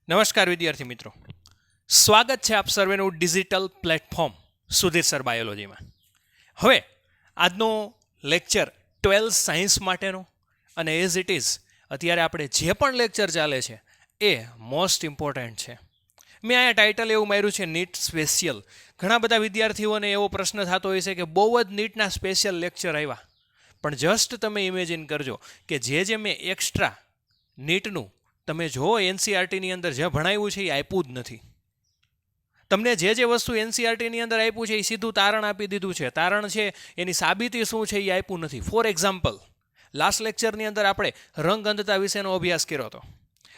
નમસ્કાર વિદ્યાર્થી મિત્રો, સ્વાગત છે આપ સર્વેનું ડિજિટલ પ્લેટફોર્મ સુધીર સર બાયોલોજીમાં. હવે આજનો લેક્ચર 12 સાયન્સ માટેનો અને એઝ ઇટ ઇઝ અત્યારે આપણે જે પણ લેક્ચર ચાલે છે એ મોસ્ટ ઇમ્પોર્ટન્ટ છે. મેં અહીંયા ટાઇટલ એવું માર્યું છે નીટ સ્પેશિયલ. ઘણા બધા વિદ્યાર્થીઓને એવો પ્રશ્ન થતો હોય છે કે બહુ જ નીટના સ્પેશિયલ લેક્ચર આવ્યા, પણ જસ્ટ તમે ઇમેજિન કરજો કે જે મેં એક્સ્ટ્રા નીટનું તમે જો એનસીઆરટીની અંદર જે ભણાવ્યું છે એ આપ્યું જ નથી. તમને જે વસ્તુ એનસીઆરટીની અંદર આપ્યું છે એ સીધું તારણ આપી દીધું છે. તારણ છે એની સાબિતી શું છે એ આપ્યું નથી. ફોર એક્ઝામ્પલ, લાસ્ટ લેક્ચરની અંદર આપણે રંગ અંધતા વિશેનો અભ્યાસ કર્યો હતો.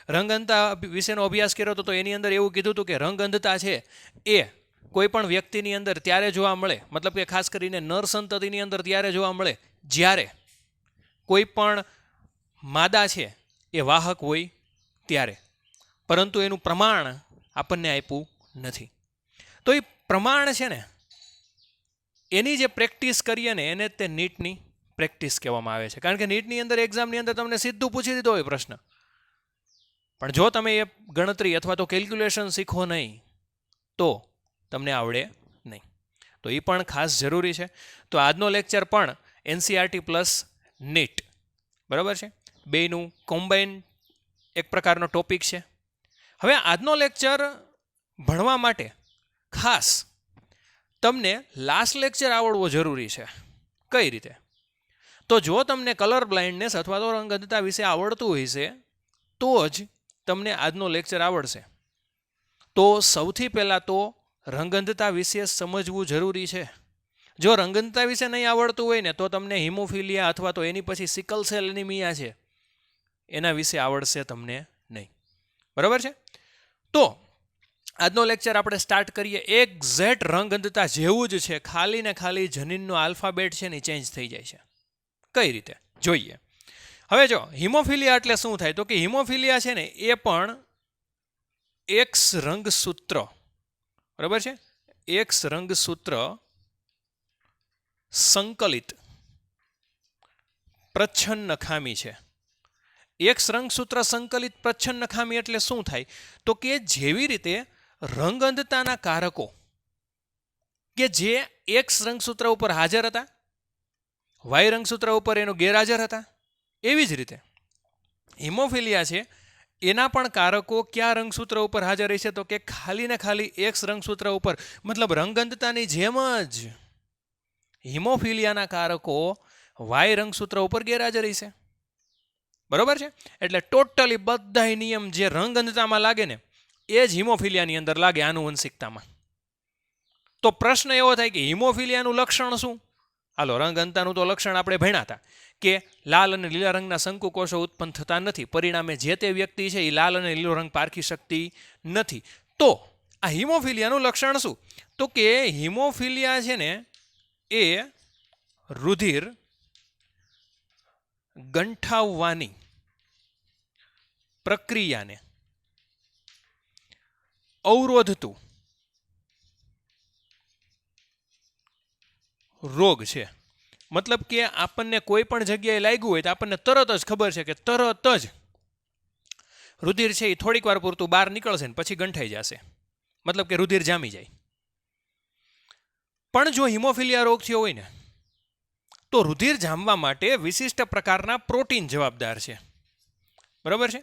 રંગ અંધતા વિશેનો અભ્યાસ કર્યો હતો તો એની અંદર એવું કીધું હતું કે રંગ અંધતા છે એ કોઈ પણ વ્યક્તિની અંદર ત્યારે જોવા મળે, મતલબ કે ખાસ કરીને નર સંતતિની અંદર ત્યારે જોવા મળે જ્યારે કોઈ પણ માદા છે એ વાહક હોય ત્યારે, પરંતુ એનું પ્રમાણ આપણને આપ્યું નથી. તો એ પ્રમાણ છે ને એની જે પ્રેક્ટિસ કરીએ ને એને તે નીટની પ્રેક્ટિસ કહેવામાં આવે છે. કારણ કે નીટની અંદર એક્ઝામની અંદર તમને સીધું પૂછી દીધો હોય પ્રશ્ન, પણ જો તમે એ ગણતરી અથવા તો કેલ્ક્યુલેશન શીખો નહીં તો તમને આવડે નહીં. તો એ પણ ખાસ જરૂરી છે. તો આજનો લેક્ચર પણ એનસીઆરટી પ્લસ નીટ, બરાબર છે, બેયનું કોમ્બાઇન એક પ્રકારનો ટોપિક છે. હવે આજનો લેક્ચર ભણવા માટે ખાસ તમને લાસ્ટ લેક્ચર આવડવો જરૂરી છે. કઈ રીતે? તો જો તમને કલર બ્લાઇન્ડનેસ અથવા તો રંગ અંધતા વિશે આવડતું હોય છે તો જ તમને આજનો લેક્ચર આવડશે. તો સૌથી પહેલાં તો રંગ અંધતા વિશે સમજવું જરૂરી છે. જો રંગ અંધતા વિશે નહીં આવડતું હોય ને તો તમને હિમોફિલિયા અથવા તો એની પછી સિકલ સેલ એનિમિયા છે એના વિશે આવડશે તમને નહીં. બરાબર છે? તો આજનો લેક્ચર આપણે સ્ટાર્ટ કરીએ. એક્ઝેક્ટ રંગ અંધતા જેવું જ છે, ખાલી ને ખાલી જનીનનો આલ્ફાબેટ છે ને ચેન્જ થઈ જાય છે. કઈ રીતે જોઈએ? હવે જો હિમોફિલિયા એટલે શું થાય, તો કે હિમોફિલિયા છે ને એ પણ એક્સ રંગસૂત્ર, બરાબર છે, એક્સ રંગસૂત્ર સંકલિત પ્રચ્છન્ન ખામી છે. એક્સ રંગસૂત્ર સંકલિત પ્રચ્છન્ન ખામી એટલે શું થાય, તો કે જેવી રીતે રંગ અંધતાના કારકો કે જે એક્સ રંગસૂત્ર ઉપર હાજર હતા, વાય રંગસૂત્ર ઉપર એનો ગેરહાજર હતા, એવી જ રીતે હિમોફિલિયા છે એના પણ કારકો કયા રંગસૂત્ર ઉપર હાજર રહેશે, તો કે ખાલી ને ખાલી એક્સ રંગસૂત્ર ઉપર. મતલબ રંગ અંધતાની જેમ જ હિમોફિલિયાના કારકો વાય રંગસૂત્ર ઉપર ગેરહાજર રહેશે. બરોબર છે? એટલે ટોટલી બધા નિયમ જે રંગ અંધતામાં લાગે ને એ જ હિમોફિલિયાની અંદર લાગે, આનુવંશિકતામાં. તો પ્રશ્ન એવો થાય કે હિમોફિલિયાનું લક્ષણ શું? હાલો, રંગ અંધતાનું તો લક્ષણ આપણે ભણ્યા હતા કે લાલ અને લીલા રંગના શંકુકોષો ઉત્પન્ન થતા નથી, પરિણામે જે તે વ્યક્તિ છે એ લાલ અને લીલો રંગ પારખી શકતી નથી. તો આ હિમોફિલિયાનું લક્ષણ શું? તો કે હિમોફિલિયા છે ને એ રુધિર ગંઠાવવાની પ્રક્રિયાને અવરોધતું રોગ છે. મતલબ કે આપણને કોઈ પણ જગ્યાએ લાગ્યું હોય તો આપણને તરત જ ખબર છે કે તરત જ રુધિર છે એ થોડીક વાર પૂરતું બહાર નીકળશે ને પછી ગંઠાઈ જશે, મતલબ કે રુધિર જામી જાય. પણ જો હિમોફિલિયા રોગ થયો હોય ને તો રુધિર જામવા માટે વિશિષ્ટ પ્રકારના પ્રોટીન જવાબદાર છે. બરાબર છે?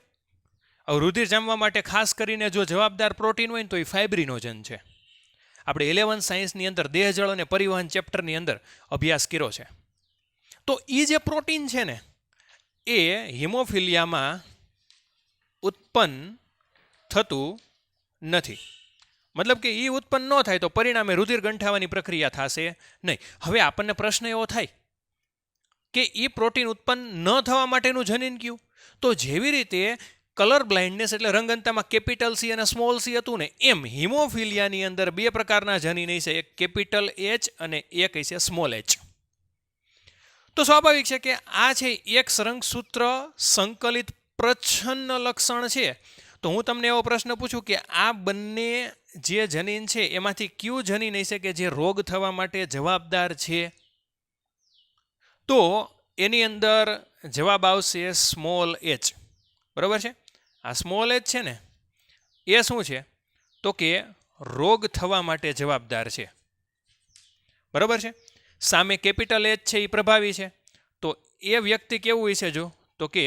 હવે રુધિર જામવા માટે ખાસ કરીને જો જવાબદાર પ્રોટીન હોય ને તો એ ફાઇબ્રિનોજન છે. આપણે 11 સાયન્સની અંદર દેહજળ અને પરિવહન ચેપ્ટરની અંદર અભ્યાસ કર્યો છે. તો એ જે પ્રોટીન છે ને એ હિમોફિલિયામાં ઉત્પન્ન થતું નથી. મતલબ કે એ ઉત્પન્ન ન થાય તો પરિણામે રુધિર ગંઠાવાની પ્રક્રિયા થશે નહીં. હવે આપણને પ્રશ્ન એવો થાય કે એ પ્રોટીન ઉત્પન્ન ન થવા માટેનું જનીન કયું? તો જેવી રીતે કલર બ્લાઇન્ડનેસ એટલે રંગ અંધતામાં કેપિટલ સી અને સ્મોલ સી હતું ને, એમ હિમોફિલિયાની અંદર બે પ્રકારના જનીન છે, એક કેપિટલ એચ અને એક છે સ્મોલ એચ. તો સ્વાભાવિક છે કે આ છે એક્સ રંગસૂત્ર સંકલિત પ્રચ્છન્ન લક્ષણ છે. તો હું તમને એવો પ્રશ્ન પૂછું કે આ બંને જે જનીન છે એમાંથી કયું જનીન હશે કે જે રોગ થવા માટે જવાબદાર છે? તો એની અંદર જવાબ આવશે સ્મોલ એચ. બરાબર છે? આ સ્મોલ એચ છે ને એ શું છે તો કે રોગ થવા માટે જવાબદાર છે. બરાબર છે. સામે કેપિટલ એચ છે એ પ્રભાવી છે. તો એ વ્યક્તિ કેવું હશે જો તો કે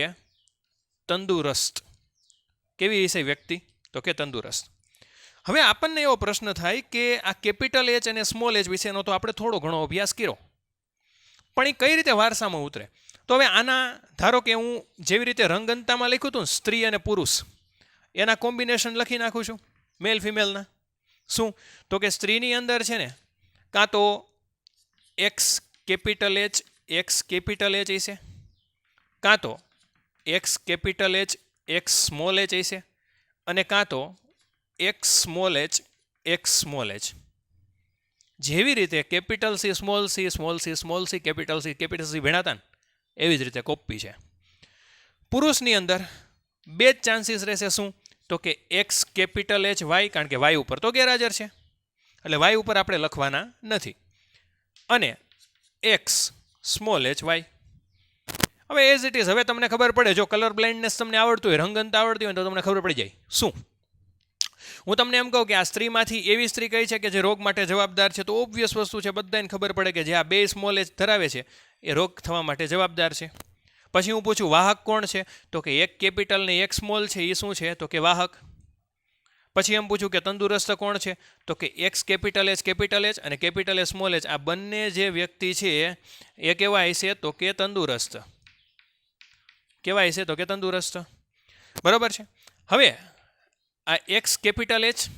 તંદુરસ્ત. કેવી હશે વ્યક્તિ તો કે તંદુરસ્ત. હવે આપણને એવો પ્રશ્ન થાય કે આ કેપિટલ એચ અને સ્મોલ એચ વિશેનો તો આપણે થોડો ઘણો અભ્યાસ કર્યો, પણ એ કઈ રીતે વારસામાં ઉતરે? તો હવે આના ધારો કે હું જેવી રીતે રંગંતામાં લખ્યું હતું સ્ત્રી અને પુરુષ, એના કોમ્બિનેશન લખી નાખું છું મેલ ફિમેલના. શું તો કે સ્ત્રીની અંદર છે ને કાં તો એક્સ કેપિટલ એચ હશે, કાં તો X capital H X small H હશે, અને કાં તો એક્સ સ્મોલ એચ. જેવી રીતે capital C small C capital C ભણાતા ને એવી જ રીતે કોપી છે. પુરુષની અંદર બે જ ચાન્સીસ રહેશે. શું તો કે એક્સ કેપિટલ એચ વાય, કારણ કે વાય ઉપર તો ગેરહાજર છે એટલે વાય ઉપર આપણે લખવાના નથી, અને એક્સ સ્મોલ એચ વાય. હવે એઝ ઇટ ઇઝ. હવે તમને ખબર પડે, જો કલર બ્લાઇન્ડનેસ તમને આવડતું હોય, રંગંતા આવડતી હોય તો તમને ખબર પડી જાય. શું હું તમને એમ કહું કે આ સ્ત્રીમાંથી એવી સ્ત્રી કઈ છે કે જે રોગ માટે જવાબદાર છે? તો ઓબ્વિયસ વસ્તુ છે, બધાને ખબર પડે કે જે આ બે સ્મોલ એચ ધરાવે છે એ રોગ થવા માટે જવાબદાર છે. પછી હું પૂછું વાહક કોણ છે? તો કે એક કેપિટલ ને એક સ્મોલ છે એ શું છે તો કે વાહક. પછી એમ પૂછું કે તંદુરસ્ત કોણ છે? તો કે એક્સ કેપિટલ એચ અને કેપિટલ એચ સ્મોલ એચ, આ બંને જે વ્યક્તિ છે એ કેવા હશે તો કે તંદુરસ્ત. કેવા હશે તો કે તંદુરસ્ત. બરાબર છે. હવે આ એક્સ કેપિટલ એચ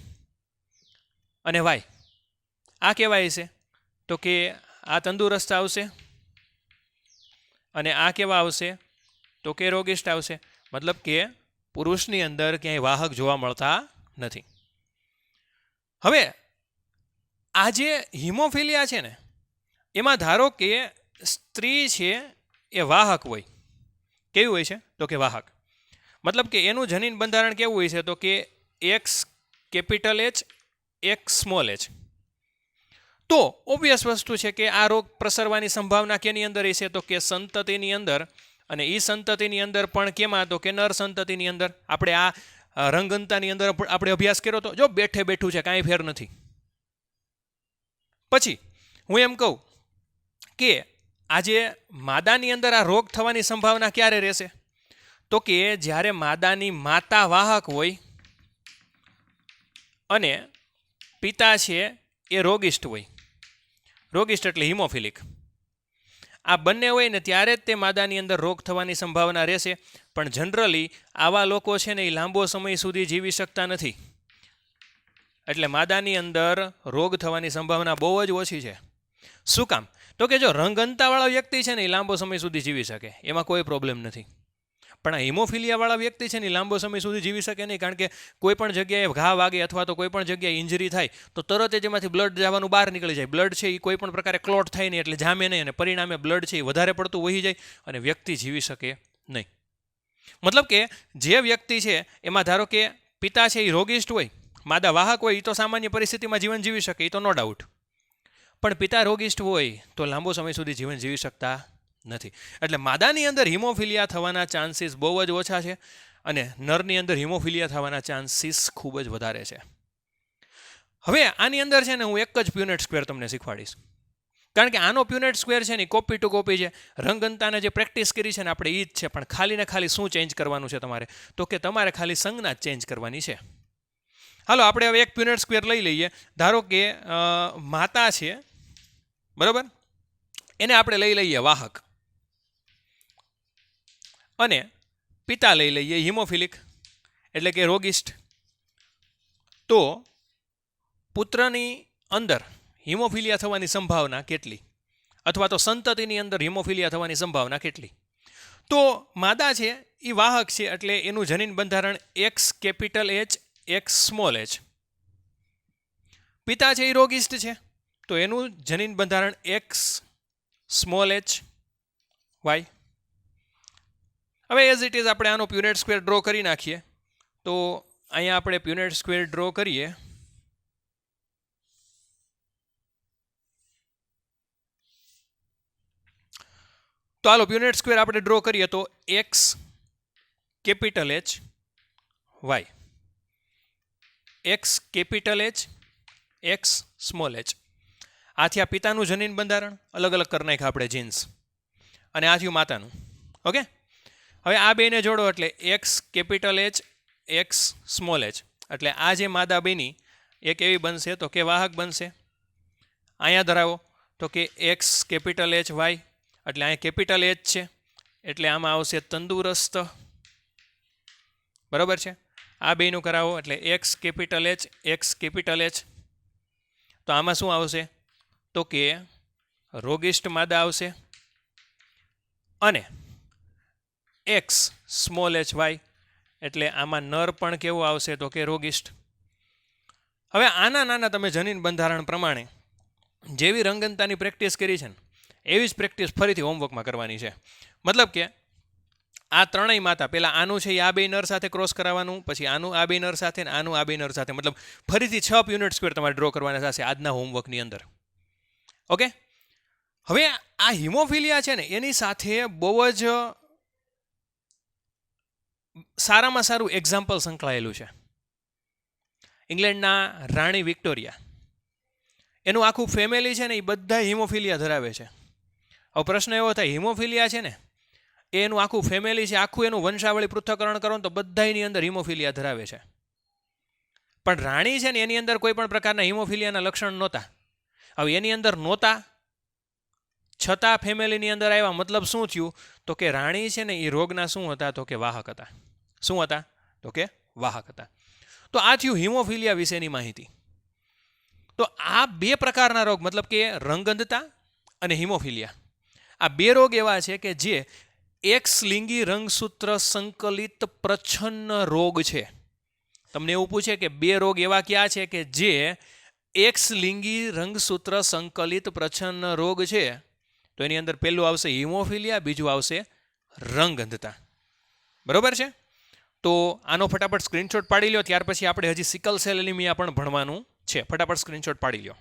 અને વાય આ કેવા હશે તો કે આ તંદુરસ્ત આવશે, અને આ કેવા આવશે તો કે રોગિષ્ટ આવશે. મતલબ કે પુરુષની અંદર ક્યાંય વાહક જોવા મળતા નથી. હવે આ જે હિમોફિલિયા છે ને એમાં ધારો કે સ્ત્રી છે એ વાહક હોય. કેવી હોય છે તો કે વાહક. મતલબ કે એનું જનીન બંધારણ કેવું હોય છે તો કે x capital H X small H. તો ઓબ્વિયસ વસ્તુ છે કે આ રોગ પ્રસરવાની સંભાવના કેની અંદર હશે તો કે સંતતિની અંદર, અને એ સંતતિની અંદર પણ કેમાં તો કે નર સંતતિની અંદર. આપણે આ રંગંતાની અંદર આપણે અભ્યાસ કર્યો તો, જો બેઠે બેઠું છે, કાંઈ ફેર નથી. પછી હું એમ કહું કે આજે માદાની અંદર આ રોગ થવાની સંભાવના ક્યારે રહેશે તો કે જ્યારે માદાની માતા વાહક હોય અને પિતા છે એ રોગિષ્ટ હોય. રોગિષ્ટ એટલે હિમોફિલિક. આ બંને હોય ને ત્યારે જ તે માદાની અંદર રોગ થવાની સંભાવના રહેશે. પણ જનરલી આવા લોકો છે ને એ લાંબો સમય સુધી જીવી શકતા નથી. એટલે માદાની અંદર રોગ થવાની સંભાવના બહુ જ ઓછી છે. શું કામ તો કે જો રંગંતાવાળા વ્યક્તિ છે ને એ લાંબો સમય સુધી જીવી શકે, એમાં કોઈ પ્રોબ્લેમ નથી. પણ આ હિમોફિલિયાવાળા વ્યક્તિ છે ને એ લાંબો સમય સુધી જીવી શકે નહીં, કારણ કે કોઈ પણ જગ્યાએ ઘા વાગે અથવા તો કોઈ પણ જગ્યાએ ઇન્જરી થાય તો તરત જ એમાંથી બ્લડ જવાનું બહાર નીકળી જાય. બ્લડ છે એ કોઈ પણ પ્રકારે ક્લોટ થાય નહીં, એટલે જામે નહીં, અને પરિણામે બ્લડ છે એ વધારે પડતું વહી જાય અને વ્યક્તિ જીવી શકે નહીં. મતલબ કે જે વ્યક્તિ છે એમાં ધારો કે પિતા છે એ રોગિષ્ટ હોય, માદા વાહક હોય, એ તો સામાન્ય પરિસ્થિતિમાં જીવન જીવી શકે, એ તો નો ડાઉટ. પણ પિતા રોગિષ્ટ હોય તો લાંબો સમય સુધી જીવન જીવી શકતા નથી. એટલે માદાની અંદર હિમોફિલિયા થવાના ચાન્સીસ બહુ જ ઓછા છે, અને નરની અંદર હિમોફિલિયા થવાના ચાન્સીસ ખૂબ જ વધારે છે. હવે આની અંદર છે ને હું એક જ પ્યુનેટ સ્ક્વેર તમને શીખવાડીશ, કારણ કે આનો પ્યુનેટ સ્ક્વેર છે ને કોપી ટુ કોપી છે. રંગંતાને જે પ્રેક્ટિસ કરી છે ને આપણે એ જ છે, પણ ખાલી ને ખાલી શું ચેન્જ કરવાનું છે તમારે તો કે તમારે ખાલી સંજ્ઞા ચેન્જ કરવાની છે. હાલો આપણે હવે એક પ્યુનેટ સ્ક્વેર લઈ લઈએ. ધારો કે માતા છે, બરાબર, એને આપણે લઈ લઈએ વાહક, અને પિતા લઈ લઈએ હિમોફિલિક એટલે કે રોગિષ્ટ. તો પુત્રની અંદર હિમોફિલિયા થવાની સંભાવના કેટલી, અથવા તો સંતતિની અંદર હિમોફિલિયા થવાની સંભાવના કેટલી? તો માદા છે એ વાહક છે એટલે એનું જનીન બંધારણ x capital H X small H. પિતા છે એ રોગિષ્ટ છે તો એનું જનીન બંધારણ એક્સ સ્મોલ એચ વાય. હવે એઝ ઇટ ઇઝ આપણે આનો પ્યુનેટ સ્ક્વેર ડ્રો કરી નાખીએ. તો અહીંયા આપણે પ્યુનેટ સ્ક્વેર ડ્રો કરીએ. તો હાલો પ્યુનેટ સ્ક્વેર આપણે ડ્રો કરીએ તો X capital H Y. X capital H, X small H. આ થયા પિતાનું જનીન બંધારણ, અલગ અલગ કરી નાખ્યા આપણે જીન્સ. અને આ થયું માતાનું. ઓકે, હવે આ બેને જોડો એટલે x capital H, X small H. એટલે આ જે માદા બેની એક એવી બનશે તો કે વાહક બનશે. અહીંયા ધરાવો તો કે એક્સ કેપિટલ એચ વાય, એટલે અહીંયા કેપિટલ એચ છે એટલે આમાં આવશે તંદુરસ્ત. બરાબર છે. આ બેનું કરાવો એટલે x capital H, x capital H. તો આમાં શું આવશે તો કે રોગિષ્ટ માદા આવશે. અને એક્સ સ્મોલ એચ વાય એટલે આમાં નર પણ કેવું આવશે તો કે રોગિષ્ટ. હવે આના નાના તમે જનીન બંધારણ પ્રમાણે જેવી રંગનતાની પ્રેક્ટિસ કરી છે ને એવી જ પ્રેક્ટિસ ફરીથી હોમવર્કમાં કરવાની છે. મતલબ કે આ ત્રણેય માતા, પહેલાં આનું છે એ આ બે નર સાથે ક્રોસ કરાવવાનું, પછી આનું આ બે નર સાથે ને આનું આ બે નર સાથે, મતલબ ફરીથી 6 યુનિટ સ્ક્વેર તમારે ડ્રો કરવાના થશે આજના હોમવર્કની અંદર. ઓકે, હવે આ હિમોફિલિયા છે ને એની સાથે બહુ જ સારામાં સારું એક્ઝામ્પલ સંકળાયેલું છે ઇંગ્લેન્ડના રાણી વિક્ટોરિયા. એનું આખું ફેમિલી છે ને એ બધા હિમોફિલિયા ધરાવે છે. હવે પ્રશ્ન એવો થાય, હિમોફિલિયા છે ને એનું આખું ફેમિલી છે, આખું એનું વંશાવળી પૃથ્થકરણ કરો ને તો બધાની અંદર હિમોફિલિયા ધરાવે છે. પણ રાણી છે ને એની અંદર કોઈ પણ પ્રકારના હિમોફિલિયાના લક્ષણ નહોતા. હવે એની અંદર નહોતા છતાં ફેમિલીની અંદર આવ્યા, મતલબ શું થયું તો કે રાણી છે ને એ રોગના શું હતા તો કે વાહક હતા. શું હતા તો કે વાહક હતા. તો આ થયું હિમોફિલિયા વિશેની માહિતી. તો આ બે પ્રકારના રોગ, મતલબ કે રંગઅંધતા અને હિમોફિલિયા, આ બે રોગ એવા છે કે જે એક્સ લિંગી રંગસૂત્ર સંકલિત પ્રચ્છન્ન રોગ છે. તમને એવું પૂછે કે બે રોગ એવા ક્યાં છે કે જે એક્સ લિંગી રંગસૂત્ર સંકલિત પ્રચ્છન્ન રોગ છે, તો એની અંદર પહેલું આવશે હિમોફિલિયા, બીજું આવશે રંગઅંધતા. બરોબર છે. તો આનો ફટાફટ સ્ક્રીનશોટ પાડી લો, ત્યાર પછી આપણે હજી સિકલ સેલ એનિમિયા પણ ભણવાનું છે. ફટાફટ સ્ક્રીનશોટ પાડી લો.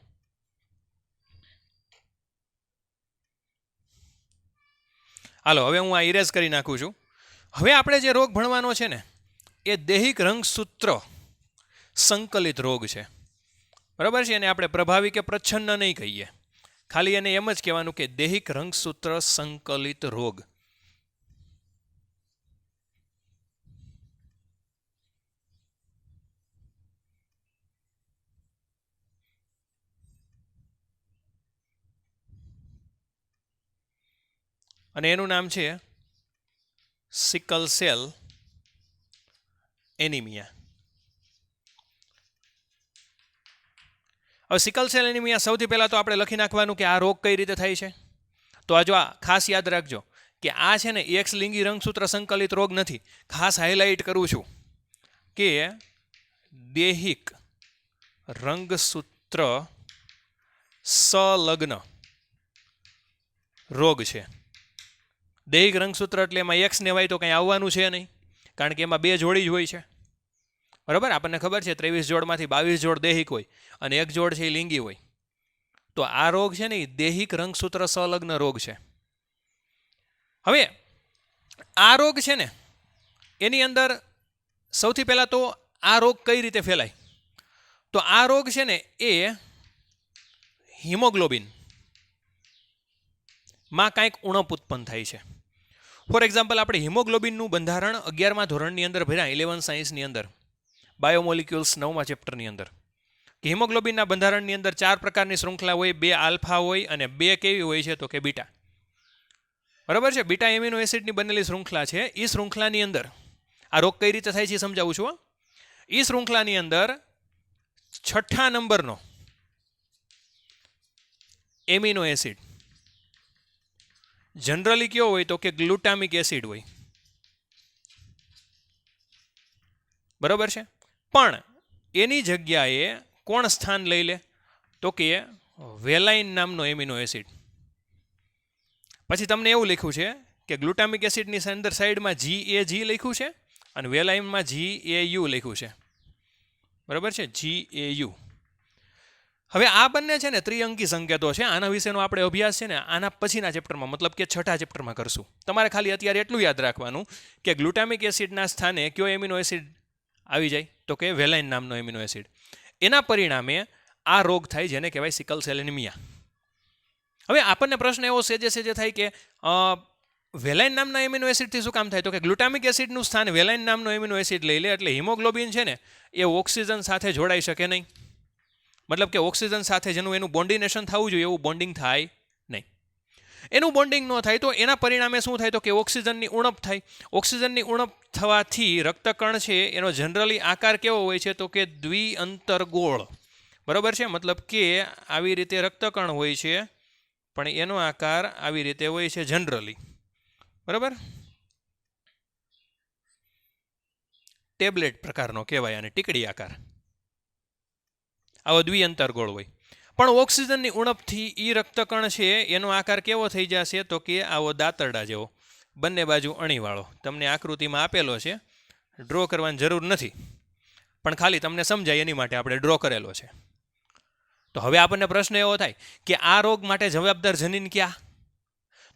હાલો, હવે હું આ ઇરેઝ કરી નાખું છું. હવે આપણે જે રોગ ભણવાનો છે ને એ દૈહિક રંગસૂત્ર સંકલિત રોગ છે. બરાબર છે. એને આપણે પ્રભાવી કે પ્રચ્છન્ન નહીં કહીએ, ખાલી એને એમ જ કહેવાનું કે દૈહિક રંગસૂત્ર સંકલિત રોગ. અને એનું નામ છે સિકલ સેલ એનિમિયા. હવે સિકલ સેલ એનિમિયા સૌથી પહેલાં તો આપણે લખી નાખવાનું કે આ રોગ કઈ રીતે થાય છે. તો આ જો આ ખાસ યાદ રાખજો કે આ છે ને એક્સ લિંગી રંગસૂત્ર સંકલિત રોગ નથી. ખાસ હાઇલાઇટ કરું છું કે દૈહિક રંગસૂત્ર સંલગ્ન રોગ છે. દૈહિક રંગસૂત્ર એટલે એમાં એક્સ ને વાય તો કંઈ આવવાનું છે નહીં, કારણ કે એમાં બે જોડી જ હોય છે. બરાબર, આપણને ખબર છે 23 જોડમાંથી 22 જોડ દૈહિક હોય અને એક જોડ છે એ લિંગી હોય. તો આ રોગ છે ને એ દૈહિક રંગસૂત્ર સંલગ્ન રોગ છે. હવે આ રોગ છે ને એની અંદર સૌથી પહેલાં તો આ રોગ કઈ રીતે ફેલાય, તો આ રોગ છે ને એ હિમોગ્લોબિન માં કાંઈક ઉણપ ઉત્પન્ન થાય છે. ફોર એક્ઝામ્પલ, આપણે હિમોગ્લોબિનનું બંધારણ 11મા ધોરણની અંદર ભણ્યા, 11 સાયન્સની અંદર, બાયોમોલિક્યુલ્સ 9મા ચેપ્ટરની અંદર, કે હિમોગ્લોબિનના બંધારણની અંદર 4 પ્રકારની શૃંખલા હોય, 2 આલ્ફા હોય અને 2 કેવી હોય છે તો કે બીટા. બરાબર છે. બીટા એમિનો એસિડની બનેલી શૃંખલા છે. એ શૃંખલાની અંદર આ રોગ કઈ રીતે થાય છે એ સમજાવું છું. એ શૃંખલાની અંદર 6થા નંબરનો એમિનો એસિડ જનરલી કયો હોય તો કે ગ્લુટામિક એસિડ હોય. બરાબર છે. પણ એની જગ્યાએ કોણ સ્થાન લઈ લે તો કે વેલાઇન નામનો એમિનો એસિડ. પછી તમને એવું લખ્યું છે કે ગ્લુટામિક એસિડની અંદર સાઈડમાં GAG લખ્યું છે અને વેલાઇનમાં GAU લખ્યું છે. બરાબર છે, GAU. હવે આ બંને છે ને ત્રિઅંકી સંકેતો છે. આના વિશેનો આપણે અભ્યાસ છે ને આના પછીના ચેપ્ટરમાં, મતલબ કે 6થા ચેપ્ટરમાં કરશું. તમારે ખાલી અત્યારે એટલું યાદ રાખવાનું કે ગ્લુટામિક એસિડના સ્થાને કયો એમિનો એસિડ આવી જાય તો તો કે વેલાઇન નામનો એમિનો એસિડ. એના પરિણામે આ રોગ થાય જેને કહેવાય સિકલ સેલ એનિમિયા. હવે આપણને પ્રશ્ન એવો સેજે થાય કે વેલાઇન નામના એમિનો એસિડથી શું કામ થાય? તો કે ગ્લુટામિક એસિડનું સ્થાન વેલાઇન નામનો એમિનો એસિડ લઈ લે એટલે હિમોગ્લોબિન છે ને એ ઓક્સિજન સાથે જોડાઈ શકે નહીં. મતલબ કે ઓક્સિજન સાથે જેનું એનું બોન્ડિનેશન થવું જોઈએ એવું બોન્ડિંગ થાય નહીં. એનું બોન્ડિંગ ન થાય તો એના પરિણામે શું થાય? તો કે ઓક્સિજનની ઉણપ થાય. ઓક્સિજનની ઉણપ થવાથી રક્તકણ છે એનો જનરલી આકાર કેવો હોય છે? તો કે દ્વિઅંતરગોળ. બરાબર છે? મતલબ કે આવી રીતે રક્તકણ હોય છે પણ એનો આકાર આવી રીતે હોય છે જનરલી. બરાબર? ટેબ્લેટ પ્રકારનો કહેવાય અને ટીકડી આકાર. આવો દ્વિઅંતરગોળ હોય. પણ ઓક્સિજનની ઉણપથી એ રક્તકણ છે એનો આકાર કેવો થઈ જશે? તો કે આવો દાંતરડા જેવો, બંને બાજુ અણીવાળો. તમને આકૃતિમાં આપેલો છે, ડ્રો કરવાની જરૂર નથી, પણ ખાલી તમને સમજાય એની માટે આપણે ડ્રો કરેલો છે. તો હવે આપણને પ્રશ્ન એવો થાય કે આ રોગ માટે જવાબદાર જનીન ક્યાં?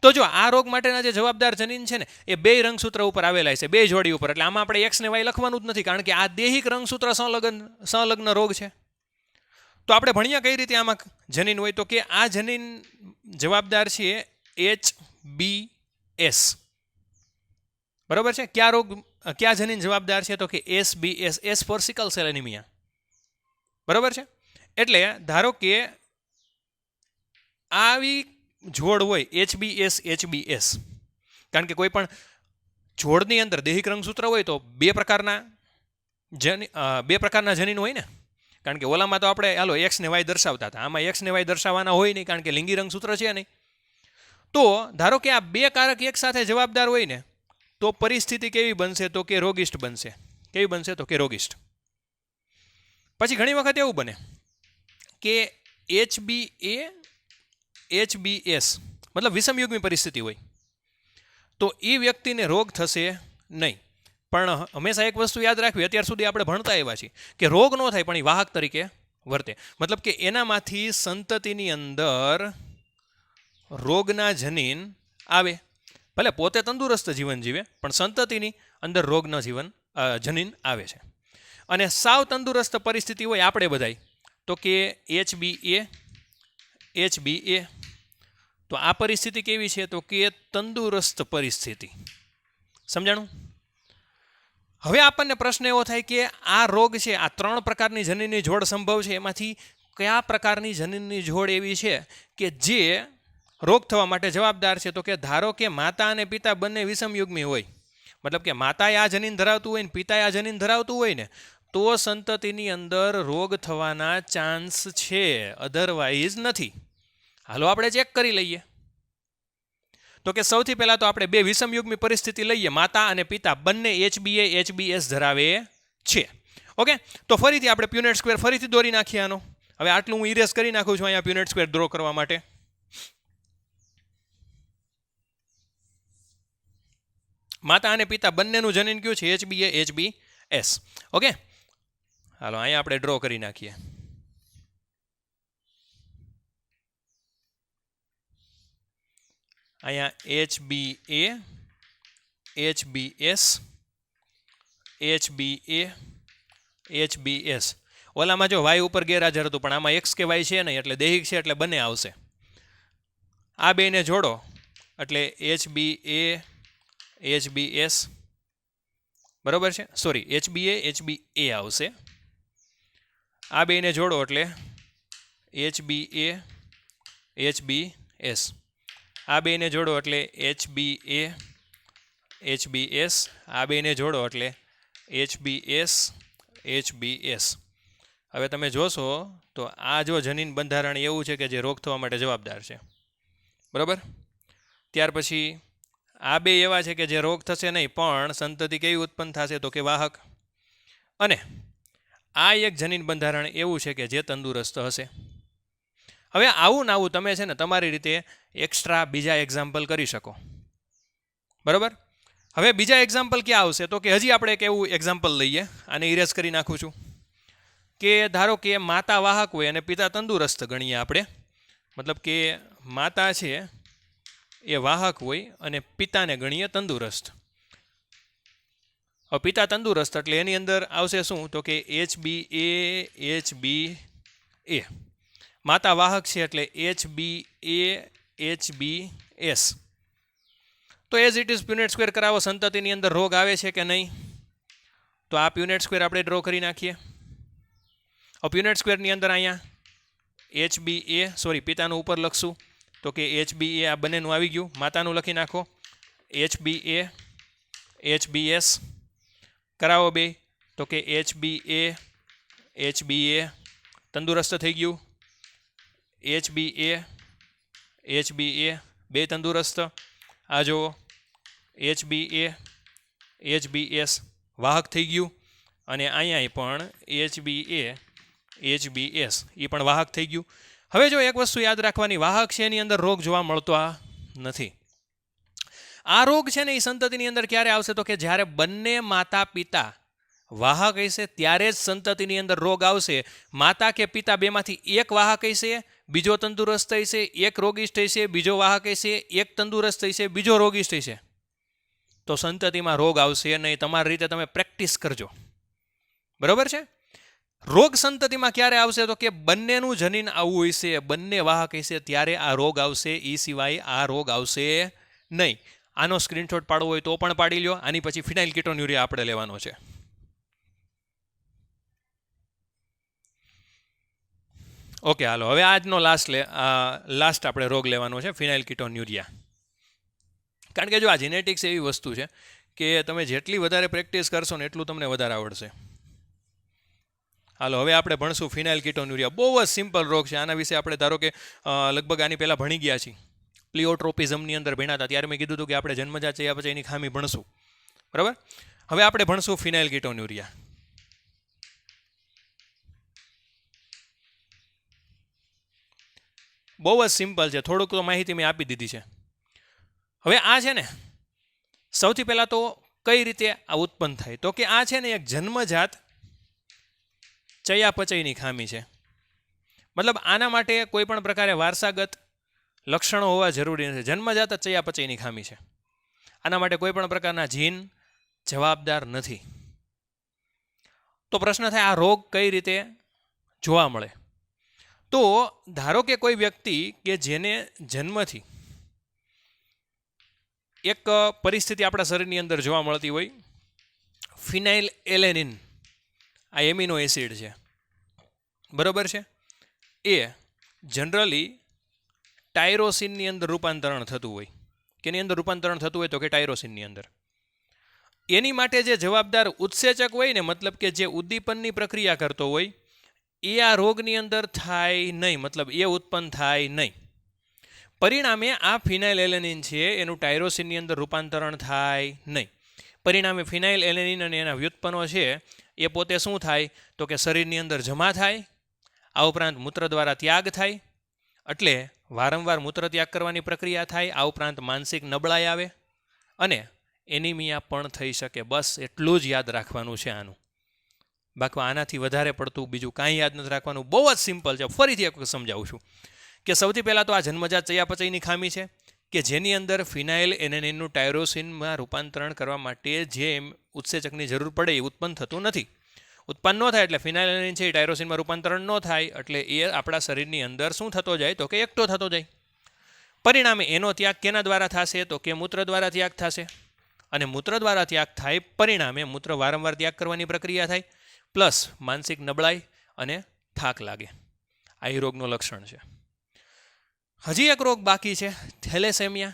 તો જો આ રોગ માટેના જે જવાબદાર જનીન છે ને એ 2 રંગસૂત્ર ઉપર આવેલા છે, 2 જોડી ઉપર. એટલે આમાં આપણે એક્સ ને વાય લખવાનું જ નથી, કારણ કે આ દૈહિક રંગસૂત્ર સંલગ્ન રોગ છે. તો આપણે ભણ્યા કઈ રીતે આમાં જનીન હોય? તો કે આ જનીન જવાબદાર છે HBS. બરાબર છે? ક્યાં જનીન જવાબદાર છે? તો કે SBS, S for sickle cell anaemia. બરાબર છે? એટલે ધારો કે આવી જોડ હોય HBS, કારણ કે કોઈ પણ જોડની અંદર દૈહિક રંગસૂત્ર હોય તો બે પ્રકારના જનીન હોય ને. કારણ કે ઓલામાં તો આપણે હાલો એક્સ ને વાય દર્શાવતા હતા, આમાં એક્સ ને વાય દર્શાવવાના હોય નહીં, કારણ કે લિંગી રંગસૂત્ર છે નહીં. તો ધારો કે આ 2 કારક એક સાથે જવાબદાર હોય ને તો પરિસ્થિતિ કેવી બનશે? તો કે રોગિષ્ટ બનશે. કેવી બનશે? તો કે રોગિષ્ટ. પછી ઘણી વખત એવું બને કે HBS મતલબ વિષમયુગ્મી પરિસ્થિતિ હોય તો એ વ્યક્તિને રોગ થશે નહીં. પણ હંમેશા એક વસ્તુ યાદ રાખવી, અત્યાર સુધી આપણે ભણતા એવા છીએ કે રોગ ન થાય પણ એ વાહક તરીકે વર્તે. મતલબ કે એનામાંથી સંતતિની અંદર રોગના જનીન આવે. ભલે પોતે તંદુરસ્ત જીવન જીવે પણ સંતતિની અંદર રોગના જનીન આવે છે. અને સાવ તંદુરસ્ત પરિસ્થિતિ હોય આપણે બધાય તો કે HBA. તો આ પરિસ્થિતિ કેવી છે? તો કે તંદુરસ્ત પરિસ્થિતિ. સમજાણું? હવે આપણને પ્રશ્ન એવો થાય કે આ રોગ છે, આ 3 પ્રકારની જનીનની જોડ સંભવ છે, એમાંથી કયા પ્રકારની જનીનની જોડ એવી છે કે જે રોગ થવા માટે જવાબદાર છે? તો કે ધારો કે માતા અને પિતા બંને વિષમયુગ્મી હોય, મતલબ કે માતાએ આ જનીન ધરાવતું હોય ને પિતાએ આ જનીન ધરાવતું હોય ને તો સંતતિની અંદર રોગ થવાના ચાન્સ છે, અધરવાઇઝ નથી. હાલો આપણે ચેક કરી લઈએ. તો કે સૌથી પહેલાં તો આપણે 2 વિષમયુગ્મી પરિસ્થિતિ લઈએ. માતા અને પિતા બંને HBA HBS ધરાવે છે. ઓકે, તો ફરીથી આપણે પ્યુનેટ સ્ક્વેર ફરીથી દોરી નાખીએ આનો. હવે આટલું હું ઇરેઝ કરી નાખું છું અહીંયા પ્યુનેટ સ્ક્વેર ડ્રો કરવા માટે. માતા અને પિતા બંનેનું જનીન કયું છે? HBA HBS. ઓકે, હાલો અહીંયા આપણે ડ્રો કરી નાખીએ. અહીંયા HBA HBS HBS. ઓલામાં જો વાય ઉપર ગેરહાજર હતું પણ આમાં એક્સ કે વાય છે નહીં એટલે દૈહિક છે એટલે બંને આવશે. આ બેને જોડો એટલે HBA HBS. બરાબર છે? સોરી, HBA HBA આવશે. આ બેને જોડો એટલે HBA HBS. આ બેને જોડો એટલે HBA HBS. આ બેને જોડો એટલે HBS HBS. હવે તમે જોશો તો આ જો જનીન બંધારણ એવું છે કે જે રોગ થવા માટે જવાબદાર છે. બરાબર? ત્યાર પછી આ 2 એવા છે કે જે રોગ થશે નહીં પણ સંતતિ કેવી ઉત્પન્ન થશે? તો કે વાહક. અને આ એક જનીન બંધારણ એવું છે કે જે તંદુરસ્ત હશે. હવે આવું તમે છે ને તમારી રીતે એક્સ્ટ્રા બીજા એક્ઝામ્પલ કરી શકો. બરાબર? હવે બીજા એક્ઝામ્પલ ક્યાં આવશે? તો કે હજી આપણે એક એવું એક્ઝામ્પલ લઈએ, આને ઇરેઝ કરી નાખું છું. કે ધારો કે માતા વાહક હોય અને પિતા તંદુરસ્ત ગણીએ આપણે. મતલબ કે માતા છે એ વાહક હોય અને પિતાને ગણીએ તંદુરસ્ત. હવે પિતા તંદુરસ્ત એટલે એની અંદર આવશે શું તો કે HbA માતા વાહક છે એટલે HbA તો as it is Punnett square કરાવો સંતતિની અંદર રોગ આવે છે કે નહીં તો આ પ્યુનેટ સ્ક્વેર આપણે ડ્રો કરી નાખીએ હવે પ્યુનેટ સ્ક્વેરની અંદર અહીંયા HbA પિતાનું ઉપર લખશું તો કે HbA આ બંનેનું આવી ગયું માતાનું લખી નાખો HbA HbS કરાવો બે તો કે HbA તંદુરસ્ત થઈ ગયું HbA બે તંદુરસ્ત આ જુઓ HbS વાહક થઈ ગયું અને અહીંયા પણ HbS એ પણ વાહક થઈ ગયું હવે જો એક વસ્તુ યાદ રાખવાની વાહક છે એની અંદર રોગ જોવા મળતો નથી આ રોગ છે ને એ સંતતિની અંદર ક્યારે આવશે તો કે જ્યારે બંને માતા પિતા વાહક હશે ત્યારે જ સંતતિની અંદર રોગ આવશે માતા કે પિતા બેમાંથી એક વાહક હશે બીજો તંદુરસ્ત હશે એક રોગિષ્ઠ હશે બીજો વાહક હશે એક તંદુરસ્ત હશે બીજો રોગિષ્ઠ હશે તો સંતતિમાં રોગ આવશે નહીં તમારી રીતે તમે પ્રેક્ટિસ કરજો બરાબર છે રોગ સંતતિમાં ક્યારે આવશે તો કે બંનેનું જનીન આવવું હશે બંને વાહક હશે ત્યારે આ રોગ આવશે એ સિવાય આ રોગ આવશે નહીં આનો સ્ક્રીનશોટ પાડવો હોય તો પણ પાડી લ્યો આની પછી ફિનાઇલ કીટોન્યુરિયા આપણે લેવાનો છે ઓકે હાલો હવે આજનો લાસ્ટ આપણે રોગ લેવાનો છે ફિનાઇલ કીટોન્યુરિયા કારણ કે જો આ જેનેટિક્સ એવી વસ્તુ છે કે તમે જેટલી વધારે પ્રેક્ટિસ કરશો ને એટલું તમને વધારે આવડશે હાલો હવે આપણે ભણશું ફિનાઇલ કીટોન્યુરિયા બહુ જ સિમ્પલ રોગ છે આના વિશે આપણે ધારો કે લગભગ આની પહેલાં ભણી ગયા છીએ પ્લિયોટ્રોપિઝમની અંદર ભણ્યા હતા ત્યારે મેં કીધું હતું કે આપણે જન્મજાત ચયાપચયની ખામી ભણશું બરાબર હવે આપણે ભણશું ફિનાઇલ કીટોન્યુરિયા બહુ જ સિમ્પલ છે થોડુંક તો માહિતી મેં આપી દીધી છે હવે આ છે ને સૌથી પહેલાં તો કઈ રીતે આ ઉત્પન્ન થાય તો કે આ છે ને એક જન્મજાત ચયાપચયની ખામી છે મતલબ આના માટે કોઈ પણ પ્રકારે વારસાગત લક્ષણો હોવા જરૂરી નથી જન્મજાત ચયાપચયની ખામી છે આના માટે કોઈ પણ પ્રકારના જીન જવાબદાર નથી તો પ્રશ્ન થાય આ રોગ કઈ રીતે જોવા મળે તો ધારો કે કોઈ વ્યક્તિ કે જેને જન્મથી એક પરિસ્થિતિ આપણા શરીરની અંદર જોવા મળતી હોય ફિનાઇલ એલેનિન આ એમિનો એસિડ છે બરાબર છે એ જનરલી ટાયરોસિનની અંદર રૂપાંતરણ થતું હોય કેની અંદર રૂપાંતરણ થતું હોય તો કે ટાયરોસિનની અંદર એની માટે જે જવાબદાર ઉત્સેચક હોય ને મતલબ કે જે ઉદ્દીપનની પ્રક્રિયા કરતો હોય એ આ રોગની અંદર થાય નહીં મતલબ એ ઉત્પન્ન થાય નહીં પરિણામે આ ફિનાઇલ એલેનિન છે એનું ટાયરોસિનની અંદર રૂપાંતરણ થાય નહીં પરિણામે ફિનાઇલ એલેનિન અને એના વ્યુત્પન્નો છે એ પોતે શું થાય તો કે શરીરની અંદર જમા થાય આ ઉપરાંત મૂત્ર દ્વારા ત્યાગ થાય એટલે વારંવાર મૂત્ર ત્યાગ કરવાની પ્રક્રિયા થાય આ ઉપરાંત માનસિક નબળાઈ આવે અને એનિમિયા પણ થઈ શકે બસ એટલું જ યાદ રાખવાનું છે આનું બાકી આનાથી વધારે પડતું બીજું કાંઈ યાદ નથી રાખવાનું બહુ જ સિમ્પલ છે ફરીથી એક સમજાવું છું કે સૌથી પહેલાં તો આ જન્મજાત ચયાપચયની ખામી છે કે જેની અંદર ફિનાઇલ એલેનિનનું ટાયરોસિનમાં રૂપાંતરણ કરવા માટે જે ઉત્સેચકની જરૂર પડે એ ઉત્પન્ન થતું નથી ઉત્પન્ન ન થાય એટલે ફિનાઇલ એલેનિન છે એ ટાયરોસિનમાં રૂપાંતરણ ન થાય એટલે એ આપણા શરીરની અંદર શું થતો જાય તો કે એકઠો થતો જાય પરિણામે એનો ત્યાગ કેના દ્વારા થશે તો કે મૂત્ર દ્વારા ત્યાગ થશે અને મૂત્ર દ્વારા ત્યાગ થાય પરિણામે મૂત્ર વારંવાર ત્યાગ કરવાની પ્રક્રિયા થાય પ્લસ માનસિક નબળાઈ અને થાક લાગે આ એ રોગનું લક્ષણ છે હજી એક રોગ બાકી છે થેલેસેમિયા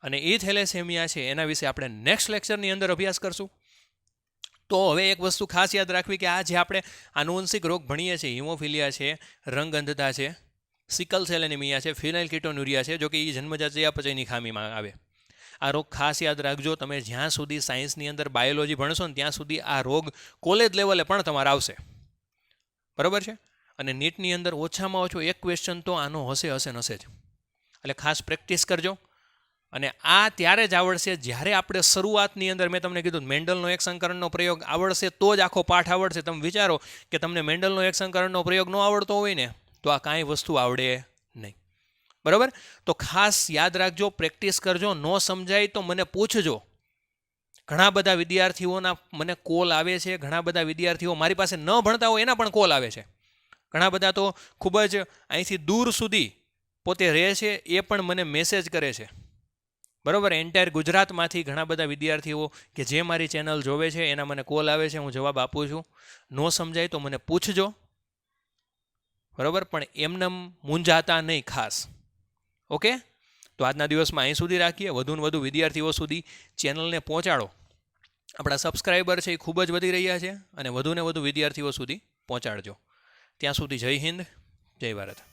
અને એ થેલેસેમિયા છે એના વિશે આપણે નેક્સ્ટ લેક્ચરની અંદર અભ્યાસ કરશું તો હવે એક વસ્તુ ખાસ યાદ રાખવી કે આ જે આપણે આનુવંશિક રોગ ભણીએ છીએ હિમોફિલિયા છે રંગ અંધતા છે સિકલ સેલ એનિમિયા છે ફિનાઇલ કીટોન્યુરિયા છે જો કે એ જન્મજાત ચયાપચયની ખામીમાં આવે આ રોગ ખાસ યાદ રાખજો તમે જ્યાં સુધી સાયન્સની અંદર બાયોલોજી ભણશો ને ત્યાં સુધી આ રોગ કોલેજ લેવલે પણ તમારે આવશે બરાબર છે અને નીટની અંદર ઓછામાં ઓછો એક ક્વેશ્ચન તો આનો હશે જ એટલે ખાસ પ્રેક્ટિસ કરજો અને આ ત્યારે જ આવડશે જ્યારે આપણે શરૂઆતની અંદર મેં તમને કીધું મેન્ડલનો એક સંકરણનો પ્રયોગ આવડશે તો જ આખો પાઠ આવડશે તમે વિચારો કે તમને મેન્ડલનો એક સંકરણનો પ્રયોગ ન આવડતો હોય ને તો આ કાંઈ વસ્તુ આવડે નહીં બરાબર તો ખાસ યાદ રાખજો પ્રેક્ટિસ કરજો ન સમજાય તો મને પૂછજો ઘણા બધા વિદ્યાર્થીઓના મને કોલ આવે છે, ઘણા બધા વિદ્યાર્થીઓ મારી પાસે ન ભણતા હોય એના પણ કોલ આવે છે. ઘણા બધા તો ખૂબ જ અહીંથી દૂર સુધી પોતે રહે છે, એ પણ મને મેસેજ કરે છે. બરાબર, એન્ટાયર ગુજરાતમાંથી ઘણા બધા વિદ્યાર્થીઓ કે જે મારી ચેનલ જોવે છે એના મને કોલ આવે છે, હું જવાબ આપું છું. ન સમજાય તો મને પૂછજો, બરાબર, પણ એમને મૂંઝાતા નહીં ખાસ. ઓકે, તો આજના દિવસમાં અહીં સુધી રાખીએ. વધુને વધુ વિદ્યાર્થીઓ સુધી ચેનલને પહોંચાડો. આપણા સબસ્ક્રાઈબર છે એ ખૂબ જ વધી રહ્યા છે અને વધુને વધુ વિદ્યાર્થીઓ સુધી પહોંચાડજો. ત્યાં સુધી જય હિન્દ, જય ભારત.